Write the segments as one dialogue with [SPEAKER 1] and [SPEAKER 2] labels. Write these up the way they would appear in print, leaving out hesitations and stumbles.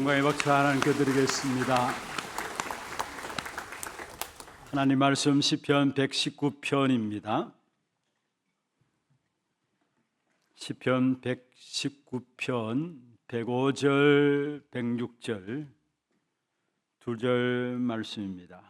[SPEAKER 1] 영광의 박수 하나님께 드리겠습니다. 하나님 말씀 시편 119편입니다. 시편 119편 105절, 106절 두 절 말씀입니다.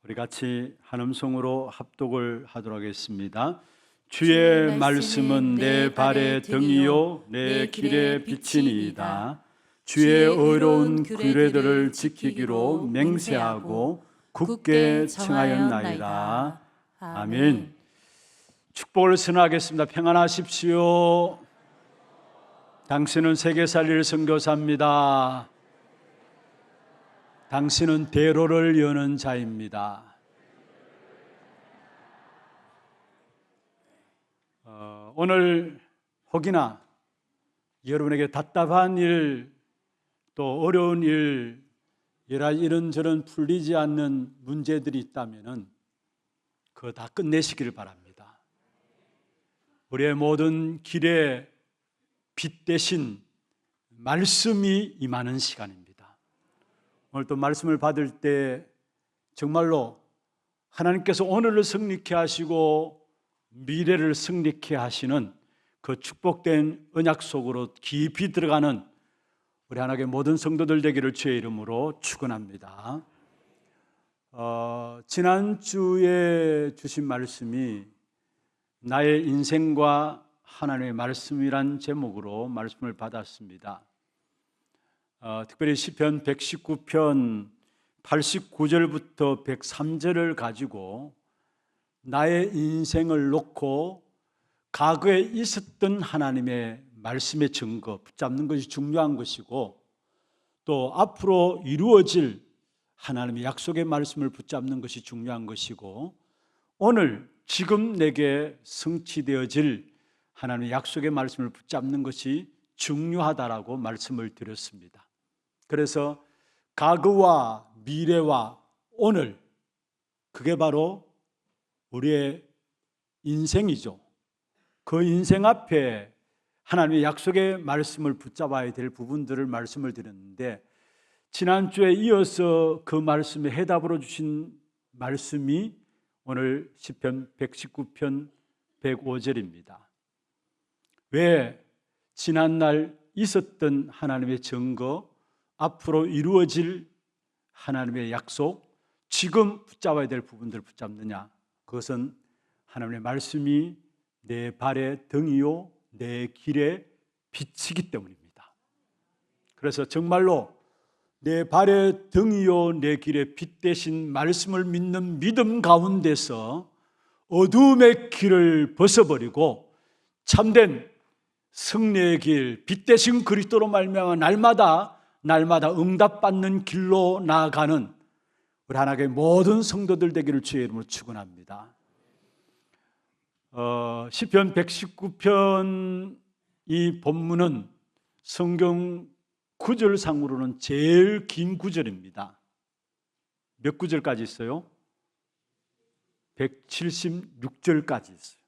[SPEAKER 1] 우리 같이 한 음성으로 합독을 하도록 하겠습니다. 주의 말씀은 내 발의 등이요 내 길의 빛이니이다. 주의 의로운 규례들을 지키기로 맹세하고 굳게 청하였나이다. 아멘. 축복을 선언하겠습니다. 평안하십시오. 당신은 세계 살릴 선교사입니다. 당신은 대로를 여는 자입니다. 오늘 혹이나 여러분에게 답답한 일, 또 어려운 일, 이런저런 풀리지 않는 문제들이 있다면 그거 다 끝내시기를 바랍니다. 우리의 모든 길에 빛 대신 말씀이 임하는 시간입니다. 오늘 또 말씀을 받을 때 정말로 하나님께서 오늘을 승리케 하시고 미래를 승리케 하시는 그 축복된 언약 속으로 깊이 들어가는 우리 하나님의 모든 성도들 되기를 주의 이름으로 축원합니다. 지난주에 주신 말씀이 나의 인생과 하나님의 말씀이란 제목으로 말씀을 받았습니다. 특별히 시편 119편 89절부터 103절을 가지고 나의 인생을 놓고 과거에 있었던 하나님의 말씀의 증거 붙잡는 것이 중요한 것이고, 또 앞으로 이루어질 하나님의 약속의 말씀을 붙잡는 것이 중요한 것이고, 오늘 지금 내게 성취되어질 하나님의 약속의 말씀을 붙잡는 것이 중요하다라고 말씀을 드렸습니다. 그래서 과거와 미래와 오늘, 그게 바로 우리의 인생이죠. 그 인생 앞에 하나님의 약속의 말씀을 붙잡아야 될 부분들을 말씀을 드렸는데, 지난주에 이어서 그 말씀에 해답으로 주신 말씀이 오늘 시편 119편 105절입니다. 왜 지난날 있었던 하나님의 증거, 앞으로 이루어질 하나님의 약속, 지금 붙잡아야 될 부분들을 붙잡느냐? 그것은 하나님의 말씀이 내 발의 등이요 내 길의 빛이기 때문입니다. 그래서 정말로 내 발의 등이요 내 길의 빛 대신 말씀을 믿는 믿음 가운데서 어두움의 길을 벗어버리고 참된 승리의 길, 빛 대신 그리스도로 말미암아 날마다 응답받는 길로 나아가는 우리 하나님의 모든 성도들 되기를 주의 이름으로 축원합니다. 시편 119편 이 본문은 성경 구절상으로는 제일 긴 구절입니다. 몇 구절까지 있어요? 176절까지 있어요.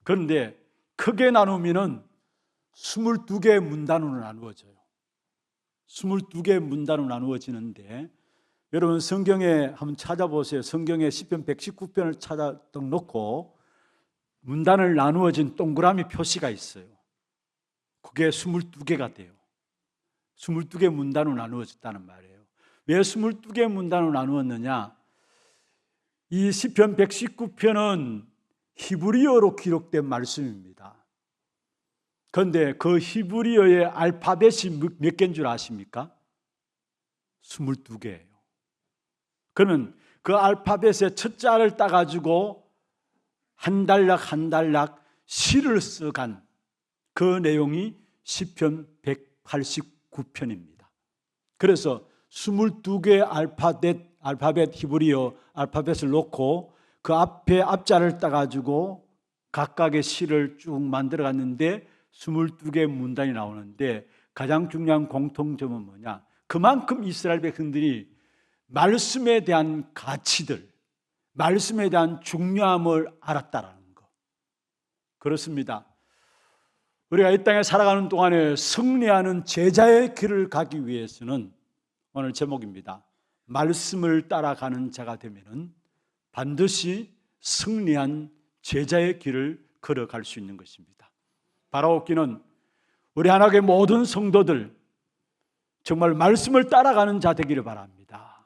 [SPEAKER 1] 그런데 크게 나누면 22개의 문단으로 나누어져요. 22개의 문단으로 나누어지는데, 여러분 성경에 한번 찾아보세요. 성경에 시편 119편을 찾아 놓고 문단을 나누어진 동그라미 표시가 있어요. 그게 22개가 돼요. 22개 문단으로 나누어졌다는 말이에요. 왜 22개 문단으로 나누었느냐? 이 시편 119편은 히브리어로 기록된 말씀입니다. 그런데 그 히브리어의 알파벳이 몇 개인 줄 아십니까? 22개예요. 그러면 그 알파벳의 첫 자를 따가지고 한 단락 한 단락 시를 써간 그 내용이 시편 189편입니다. 그래서 22개의 알파벳 히브리어 알파벳을 놓고 그 앞에 앞자를 따가지고 각각의 시를 쭉 만들어 갔는데 22개의 문단이 나오는데, 가장 중요한 공통점은 뭐냐? 그만큼 이스라엘 백성들이 말씀에 대한 가치들, 말씀에 대한 중요함을 알았다라는 거. 그렇습니다. 우리가 이 땅에 살아가는 동안에 승리하는 제자의 길을 가기 위해서는 오늘 제목입니다. 말씀을 따라가는 자가 되면은 반드시 승리한 제자의 길을 걸어갈 수 있는 것입니다. 바라옵기는 우리 하나님의 모든 성도들 정말 말씀을 따라가는 자 되기를 바랍니다.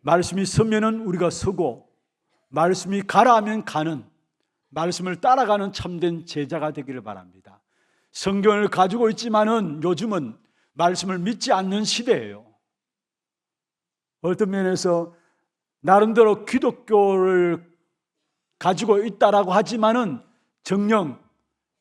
[SPEAKER 1] 말씀이 서면은 우리가 서고, 말씀이 가라 하면 가는, 말씀을 따라가는 참된 제자가 되기를 바랍니다. 성경을 가지고 있지만은 요즘은 말씀을 믿지 않는 시대예요. 어떤 면에서 나름대로 기독교를 가지고 있다라고 하지만은 정녕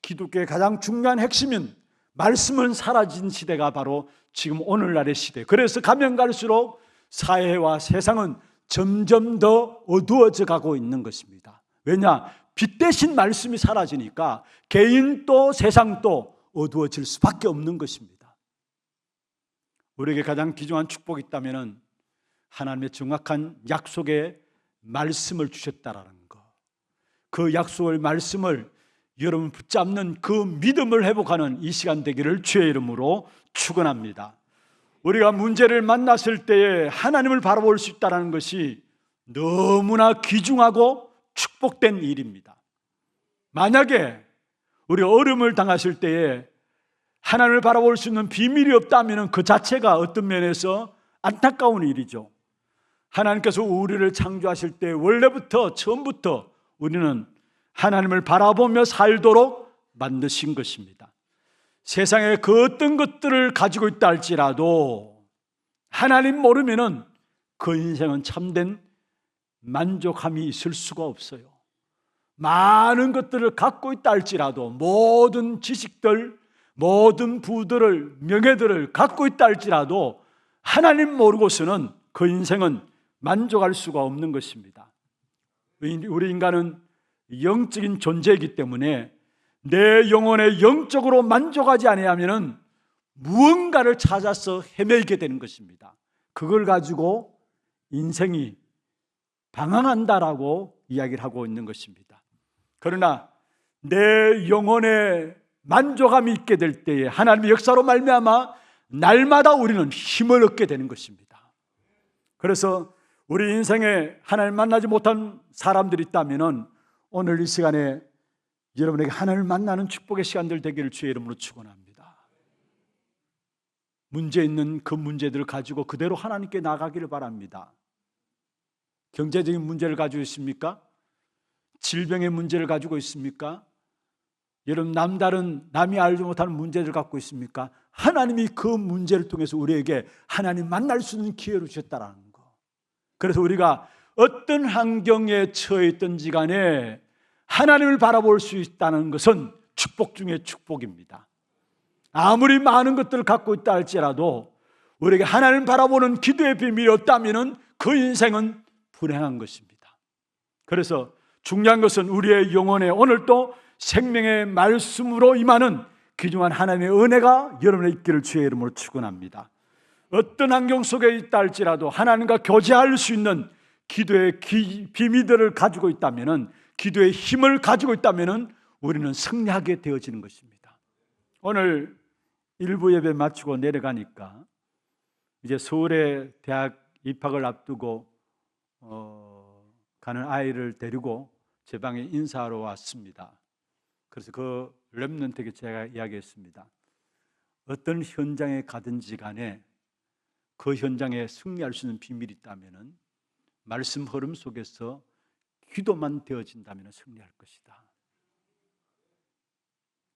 [SPEAKER 1] 기독교의 가장 중요한 핵심인 말씀은 사라진 시대가 바로 지금 오늘날의 시대. 그래서 가면 갈수록 사회와 세상은 점점 더 어두워져 가고 있는 것입니다. 왜냐? 빛 대신 말씀이 사라지니까 개인도 세상도 어두워질 수밖에 없는 것입니다. 우리에게 가장 귀중한 축복이 있다면 하나님의 정확한 약속의 말씀을 주셨다라는 것, 그 약속의 말씀을 여러분 붙잡는 그 믿음을 회복하는 이 시간 되기를 주의 이름으로 축원합니다. 우리가 문제를 만났을 때에 하나님을 바라볼 수 있다는 것이 너무나 귀중하고 축복된 일입니다. 만약에 우리가 어려움을 당하실 때에 하나님을 바라볼 수 있는 비밀이 없다면 그 자체가 어떤 면에서 안타까운 일이죠. 하나님께서 우리를 창조하실 때 원래부터 처음부터 우리는 하나님을 바라보며 살도록 만드신 것입니다. 세상에 그 어떤 것들을 가지고 있다 할지라도 하나님 모르면은 그 인생은 참된 만족함이 있을 수가 없어요. 많은 것들을 갖고 있다 할지라도, 모든 지식들, 모든 부들을, 명예들을 갖고 있다 할지라도 하나님 모르고서는 그 인생은 만족할 수가 없는 것입니다. 우리 인간은 영적인 존재이기 때문에 내 영혼에 영적으로 만족하지 아니하면 무언가를 찾아서 헤매게 되는 것입니다. 그걸 가지고 인생이 방황한다라고 이야기를 하고 있는 것입니다. 그러나 내 영혼에 만족함이 있게 될 때에 하나님의 역사로 말미암아 날마다 우리는 힘을 얻게 되는 것입니다. 그래서 우리 인생에 하나님 만나지 못한 사람들이 있다면 오늘 이 시간에 여러분에게 하나님을 만나는 축복의 시간들 되기를 주의 이름으로 축원합니다. 문제 있는 그 문제들을 가지고 그대로 하나님께 나가기를 바랍니다. 경제적인 문제를 가지고 있습니까? 질병의 문제를 가지고 있습니까? 여러분 남다른 남이 알지 못하는 문제를 갖고 있습니까? 하나님이 그 문제를 통해서 우리에게 하나님 만날 수 있는 기회를 주셨다라는 거. 그래서 우리가 어떤 환경에 처해 있든지 간에 하나님을 바라볼 수 있다는 것은 축복 중에 축복입니다. 아무리 많은 것들을 갖고 있다 할지라도 우리에게 하나님을 바라보는 기도의 비밀이 없다면 그 인생은 불행한 것입니다. 그래서 중요한 것은 우리의 영혼에 오늘도 생명의 말씀으로 임하는 귀중한 하나님의 은혜가 여러분의 있기를 주의 이름으로 축원합니다. 어떤 환경 속에 있다 할지라도 하나님과 교제할 수 있는 기도의 비밀들을 가지고 있다면, 기도의 힘을 가지고 있다면 우리는 승리하게 되어지는 것입니다. 오늘 일부 예배 마치고 내려가니까 이제 서울에 대학 입학을 앞두고 가는 아이를 데리고 제 방에 인사하러 왔습니다. 그래서 그 렘넌트에게 제가 이야기했습니다. 어떤 현장에 가든지 간에 그 현장에 승리할 수 있는 비밀이 있다면 말씀 흐름 속에서 기도만 되어진다면 승리할 것이다.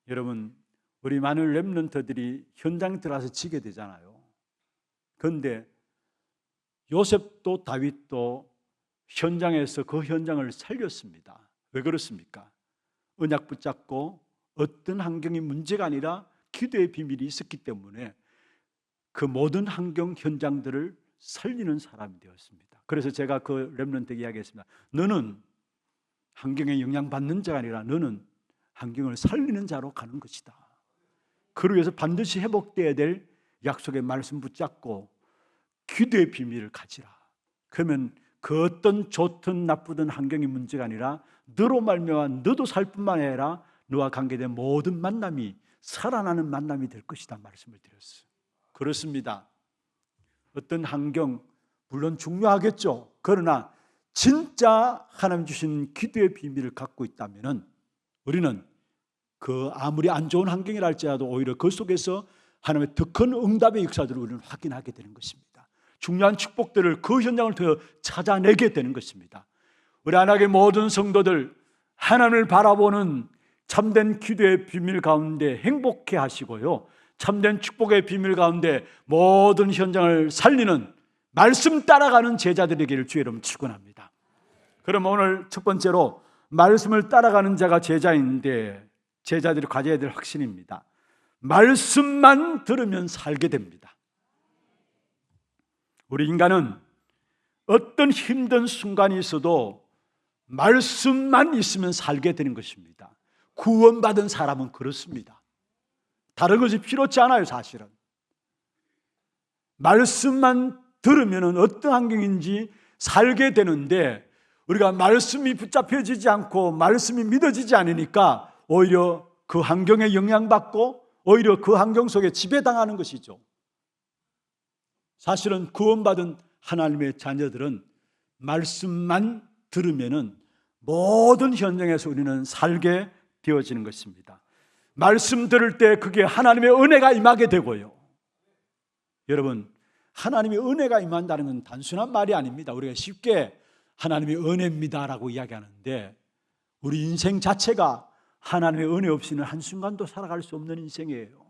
[SPEAKER 1] 여러분, 우리 많은 렘넌트들이 현장에 들어가서 지게 되잖아요. 그런데 요셉도 다윗도 현장에서 그 현장을 살렸습니다. 왜 그렇습니까? 언약 붙잡고 어떤 환경이 문제가 아니라 기도의 비밀이 있었기 때문에 그 모든 환경 현장들을 살리는 사람이 되었습니다. 그래서 제가 그 렘넌트에게 이야기했습니다. 너는 환경에 영향받는 자가 아니라 너는 환경을 살리는 자로 가는 것이다. 그러기 위해서 반드시 회복되어야 될 약속의 말씀 붙잡고 기도의 비밀을 가지라. 그러면 그 어떤 좋든 나쁘든 환경이 문제가 아니라 너로 말미암아 너도 살 뿐만 아니라 너와 관계된 모든 만남이 살아나는 만남이 될 것이다 말씀을 드렸어요. 그렇습니다. 어떤 환경 물론 중요하겠죠. 그러나 진짜 하나님 주신 기도의 비밀을 갖고 있다면 우리는 그 아무리 안 좋은 환경이라 할지라도 오히려 그 속에서 하나님의 더 큰 응답의 역사들을 우리는 확인하게 되는 것입니다. 중요한 축복들을 그 현장을 통해 찾아내게 되는 것입니다. 우리 하나님의 모든 성도들 하나님을 바라보는 참된 기도의 비밀 가운데 행복해 하시고요, 참된 축복의 비밀 가운데 모든 현장을 살리는 말씀 따라가는 제자들에게를 주의 이름으로 축원합니다. 그럼 오늘 첫 번째로 말씀을 따라가는 자가 제자인데 제자들이 가져야 될 확신입니다. 말씀만 들으면 살게 됩니다. 우리 인간은 어떤 힘든 순간이 있어도 말씀만 있으면 살게 되는 것입니다. 구원받은 사람은 그렇습니다. 다른 것이 필요치 않아요. 사실은 말씀만 들으면 어떤 환경인지 살게 되는데 우리가 말씀이 붙잡혀지지 않고 말씀이 믿어지지 않으니까 오히려 그 환경에 영향받고 오히려 그 환경 속에 지배당하는 것이죠. 사실은 구원받은 하나님의 자녀들은 말씀만 들으면 모든 현장에서 우리는 살게 되어지는 것입니다. 말씀 들을 때 그게 하나님의 은혜가 임하게 되고요. 여러분, 하나님의 은혜가 임한다는 건 단순한 말이 아닙니다. 우리가 쉽게 하나님의 은혜입니다라고 이야기하는데 우리 인생 자체가 하나님의 은혜 없이는 한순간도 살아갈 수 없는 인생이에요.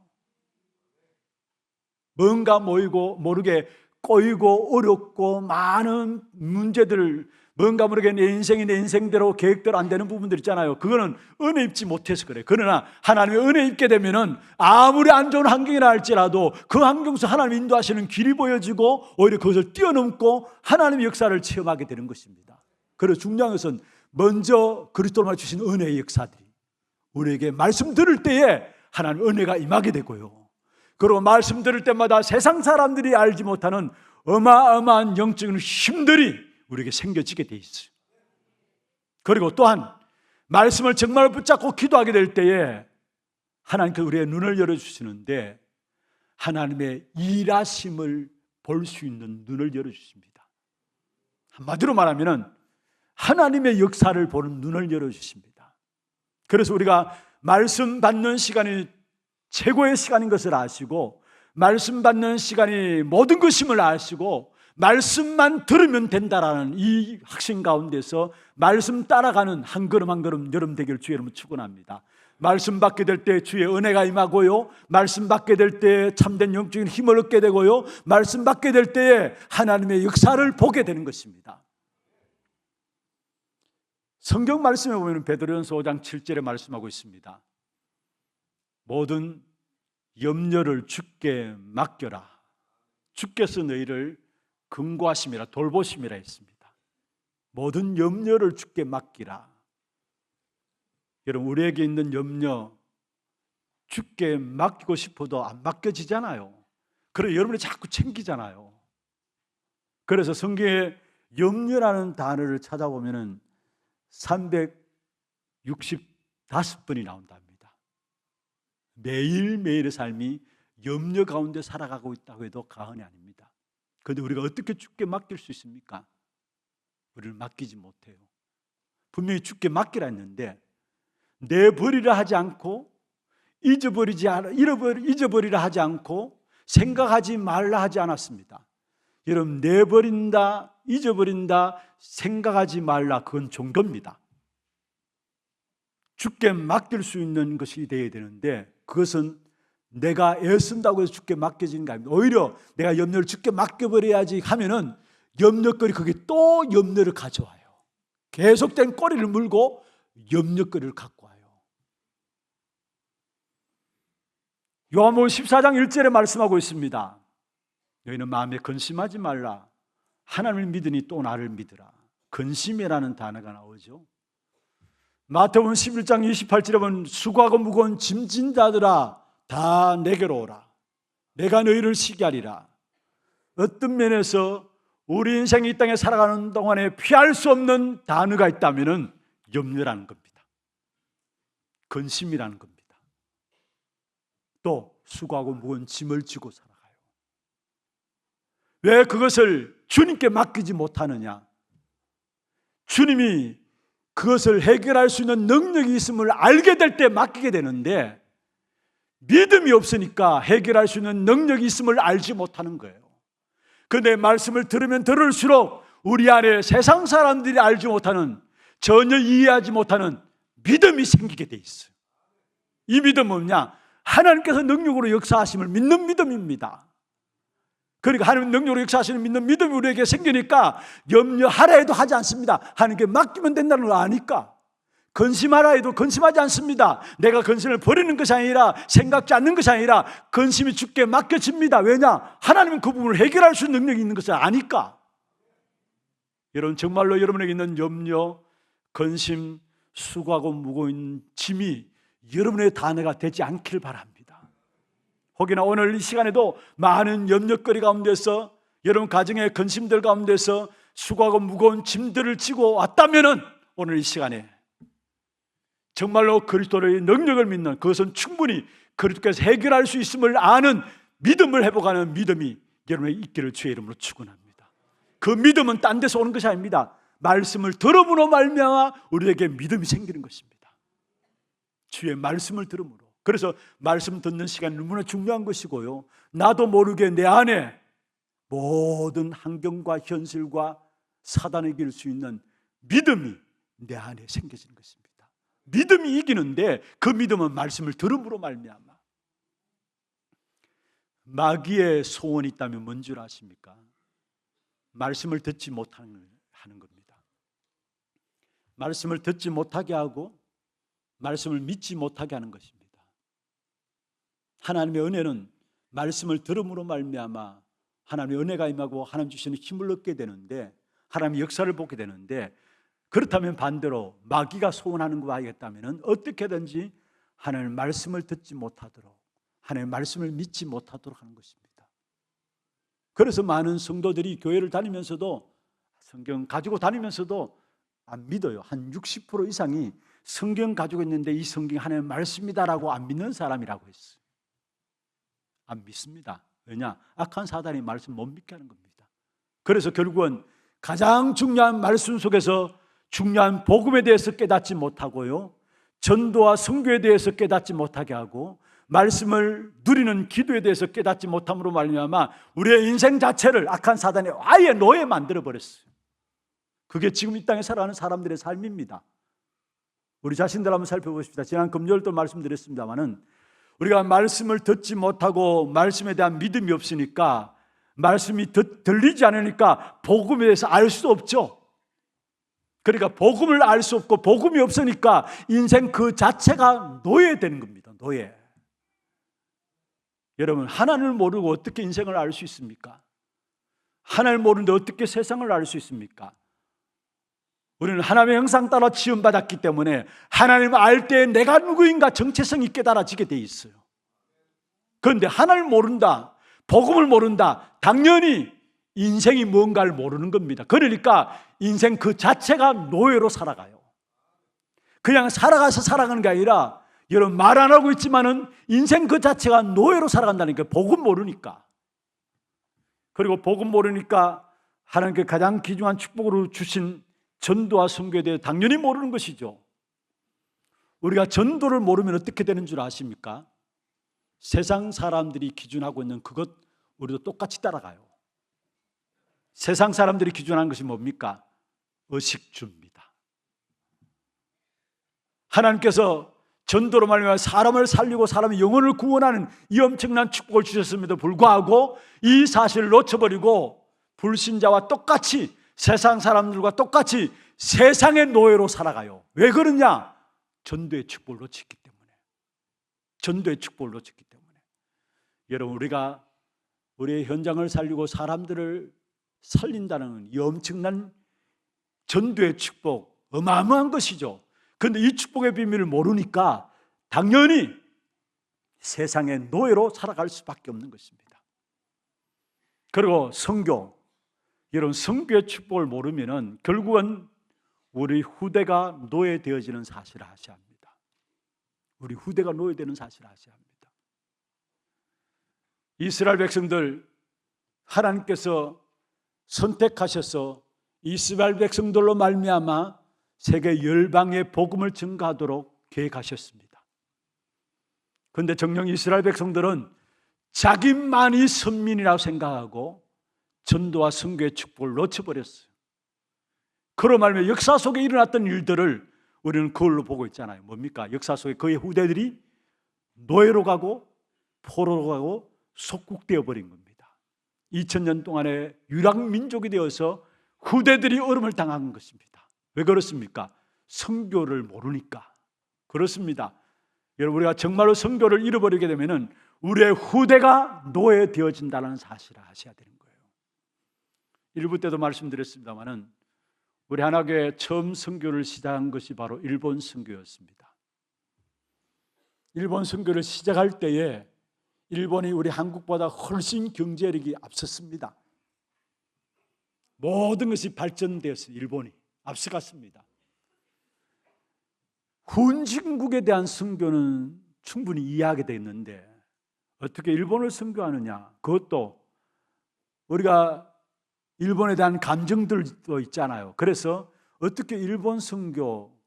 [SPEAKER 1] 뭔가 모르게 꼬이고 어렵고 많은 문제들, 뭔가 모르게 내 인생이 내 인생대로 계획대로 안 되는 부분들 있잖아요. 그거는 은혜 입지 못해서 그래. 그러나 하나님의 은혜 입게 되면은 아무리 안 좋은 환경이라 할지라도 그 환경 속 하나님 인도하시는 길이 보여지고 오히려 그것을 뛰어넘고 하나님의 역사를 체험하게 되는 것입니다. 그래서 중요한 것은 먼저 그리스도로 주신 은혜의 역사들이 우리에게 말씀 들을 때에 하나님 은혜가 임하게 되고요, 그리고 말씀 들을 때마다 세상 사람들이 알지 못하는 어마어마한 영적인 힘들이 우리에게 생겨지게 돼 있어요. 그리고 또한 말씀을 정말 붙잡고 기도하게 될 때에 하나님께서 우리의 눈을 열어주시는데 하나님의 일하심을 볼 수 있는 눈을 열어주십니다. 한마디로 말하면 하나님의 역사를 보는 눈을 열어주십니다. 그래서 우리가 말씀 받는 시간이 최고의 시간인 것을 아시고 말씀 받는 시간이 모든 것임을 아시고 말씀만 들으면 된다라는 이 확신 가운데서 말씀 따라가는 한 걸음 한 걸음 여러분 되기를 주의 이름으로 축원합니다. 말씀 받게 될 때 주의 은혜가 임하고요, 말씀 받게 될 때 참된 영적인 힘을 얻게 되고요, 말씀 받게 될 때에 하나님의 역사를 보게 되는 것입니다. 성경 말씀에 보면 베드로전서 5장 7절에 말씀하고 있습니다. 모든 염려를 주께 맡겨라. 주께서 너희를 근고하심이라 돌보심이라 했습니다. 모든 염려를 주께 맡기라. 여러분, 우리에게 있는 염려 주께 맡기고 싶어도 안 맡겨지잖아요. 그래서 여러분이 자꾸 챙기잖아요. 그래서 성경에 염려라는 단어를 찾아보면 365번이 나온답니다. 매일매일의 삶이 염려 가운데 살아가고 있다고 해도 과언이 아닙니다. 그런데 우리가 어떻게 주께 맡길 수 있습니까? 우리를 맡기지 못해요. 분명히 주께 맡기라 했는데 내버리라 하지 않고 잊어버리라 하지 않고 생각하지 말라 하지 않았습니다. 여러분, 내버린다, 잊어버린다, 생각하지 말라, 그건 종교입니다. 주께 맡길 수 있는 것이 되어야 되는데 그것은 내가 애쓴다고 해서 주께 맡겨지는 게 아닙니다. 오히려 내가 염려를 주께 맡겨버려야지 하면은 염려거리 그게 또 염려를 가져와요. 계속된 꼬리를 물고 염려거리를 갖고 와요. 요한복음 14장 1절에 말씀하고 있습니다. 너희는 마음에 근심하지 말라. 하나님을 믿으니 또 나를 믿으라. 근심이라는 단어가 나오죠. 마태복음 11장 28절에 보면 수고하고 무거운 짐진 자들아 다 내게로 오라. 내가 너희를 쉬게 하리라. 어떤 면에서 우리 인생이 이 땅에 살아가는 동안에 피할 수 없는 단어가 있다면 염려라는 겁니다. 근심이라는 겁니다. 또 수고하고 무거운 짐을 지고 살아가요. 왜 그것을 주님께 맡기지 못하느냐? 주님이 그것을 해결할 수 있는 능력이 있음을 알게 될 때 맡기게 되는데, 믿음이 없으니까 해결할 수 있는 능력이 있음을 알지 못하는 거예요. 그런데 말씀을 들으면 들을수록 우리 안에 세상 사람들이 알지 못하는, 전혀 이해하지 못하는 믿음이 생기게 돼 있어요. 이 믿음은 뭐냐? 하나님께서 능력으로 역사하심을 믿는 믿음입니다. 그러니까 하나님 능력으로 역사하시는 믿는 믿음이 우리에게 생기니까 염려하라 해도 하지 않습니다. 하나님께 맡기면 된다는 걸 아니까. 근심하라 해도 근심하지 않습니다. 내가 근심을 버리는 것이 아니라, 생각지 않는 것이 아니라 근심이 주께 맡겨집니다. 왜냐? 하나님은 그 부분을 해결할 수 있는 능력이 있는 것을 아니까. 여러분, 정말로 여러분에게 있는 염려, 근심, 수고하고 무거운 짐이 여러분의 단어가 되지 않기를 바랍니다. 혹여나 오늘 이 시간에도 많은 염려거리 가운데서, 여러분 가정의 근심들 가운데서 수고하고 무거운 짐들을 지고 왔다면은, 오늘 이 시간에 정말로 그리스도의 능력을 믿는, 그것은 충분히 그리스도께서 해결할 수 있음을 아는 믿음을 회복하는 믿음이 여러분의 있기를 주의 이름으로 축원합니다. 그 믿음은 딴 데서 오는 것이 아닙니다. 말씀을 들음으로 말미암아 우리에게 믿음이 생기는 것입니다. 주의 말씀을 들음으로. 그래서 말씀 듣는 시간이 너무나 중요한 것이고요, 나도 모르게 내 안에 모든 환경과 현실과 사단을 이길 수 있는 믿음이 내 안에 생겨지는 것입니다. 믿음이 이기는데, 그 믿음은 말씀을 들음으로 말미암아. 마귀의 소원이 있다면 뭔 줄 아십니까? 말씀을 듣지 못하는 겁니다. 말씀을 듣지 못하게 하고 말씀을 믿지 못하게 하는 것입니다. 하나님의 은혜는 말씀을 들음으로 말미암아 하나님의 은혜가 임하고 하나님 주시는 힘을 얻게 되는데, 하나님의 역사를 보게 되는데, 그렇다면 반대로 마귀가 소원하는 것과 하겠다면 어떻게든지 하나님의 말씀을 듣지 못하도록, 하나님의 말씀을 믿지 못하도록 하는 것입니다. 그래서 많은 성도들이 교회를 다니면서도, 성경 가지고 다니면서도 안 믿어요. 한 60% 이상이 성경 가지고 있는데 이 성경이 하나님의 말씀이다라고 안 믿는 사람이라고 했어요. 안 믿습니다. 왜냐? 악한 사단이 말씀 못 믿게 하는 겁니다. 그래서 결국은 가장 중요한 말씀 속에서 중요한 복음에 대해서 깨닫지 못하고요, 전도와 선교에 대해서 깨닫지 못하게 하고, 말씀을 누리는 기도에 대해서 깨닫지 못함으로 말미암아 우리의 인생 자체를 악한 사단이 아예 노예 만들어 버렸어요. 그게 지금 이 땅에 살아가는 사람들의 삶입니다. 우리 자신들 한번 살펴보십시다. 지난 금요일도 말씀드렸습니다마는, 우리가 말씀을 듣지 못하고 말씀에 대한 믿음이 없으니까, 말씀이 들리지 않으니까 복음에 대해서 알 수 없죠. 그러니까 복음을 알 수 없고 복음이 없으니까 인생 그 자체가 노예되는 겁니다. 노예. 여러분, 하나님을 모르고 어떻게 인생을 알 수 있습니까? 하나님을 모르는데 어떻게 세상을 알 수 있습니까? 우리는 하나님의 형상 따라 지음받았기 때문에 하나님을 알 때 내가 누구인가 정체성이 깨달아지게 돼 있어요. 그런데 하나님을 모른다, 복음을 모른다, 당연히 인생이 뭔가를 모르는 겁니다. 그러니까 인생 그 자체가 노예로 살아가요. 그냥 살아가서 살아가는 게 아니라, 여러분 말 안 하고 있지만은 인생 그 자체가 노예로 살아간다니까. 복음 모르니까. 그리고 복음 모르니까 하나님께 가장 귀중한 축복으로 주신 전도와 선교에 대해 당연히 모르는 것이죠. 우리가 전도를 모르면 어떻게 되는 줄 아십니까? 세상 사람들이 기준하고 있는 그것 우리도 똑같이 따라가요. 세상 사람들이 기준하는 것이 뭡니까? 의식주입니다. 하나님께서 전도로 말미암아 사람을 살리고 사람의 영혼을 구원하는 이 엄청난 축복을 주셨음에도 불구하고 이 사실을 놓쳐버리고 불신자와 똑같이, 세상 사람들과 똑같이 세상의 노예로 살아가요. 왜 그러냐? 전도의 축복을 놓쳤기 때문에. 전도의 축복을 놓쳤기 때문에. 여러분, 우리가 우리의 현장을 살리고 사람들을 살린다는 이 엄청난 전도의 축복, 어마어마한 것이죠. 그런데 이 축복의 비밀을 모르니까 당연히 세상의 노예로 살아갈 수밖에 없는 것입니다. 그리고 선교, 여러분 선교의 축복을 모르면은 결국은 우리 후대가 노예되어지는 사실을 아셔야 합니다. 우리 후대가 노예되는 사실을 아셔야 합니다. 이스라엘 백성들 하나님께서 선택하셔서 이스라엘 백성들로 말미암아 세계 열방의 복음을 증가하도록 계획하셨습니다. 그런데 정녕 이스라엘 백성들은 자기만이 선민이라고 생각하고 전도와 선교의 축복을 놓쳐버렸어요. 그로 말미암아 역사 속에 일어났던 일들을 우리는 그걸로 보고 있잖아요. 뭡니까? 역사 속에 그의 후대들이 노예로 가고 포로로 가고 속국되어 버린 겁니다. 2000년 동안의 유랑민족이 되어서 후대들이 어려움을 당한 것입니다. 왜 그렇습니까? 선교를 모르니까 그렇습니다. 여러분, 우리가 정말로 선교를 잃어버리게 되면 우리의 후대가 노예되어진다는 사실을 아셔야 되는 거예요. 일부 때도 말씀드렸습니다마는 우리 하나교회 처음 선교를 시작한 것이 바로 일본 선교였습니다. 일본 선교를 시작할 때에 일본이 우리 한국보다 훨씬 경제력이 앞섰습니다. 모든 것이 발전되었어요. 일본이 앞서갔습니다. 후진국에 대한 선교는 충분히 이해하게 됐는데 어떻게 일본을 선교하느냐? 그것도 우리가 일본에 대한 감정들도 있잖아요. 그래서 어떻게 일본 선교,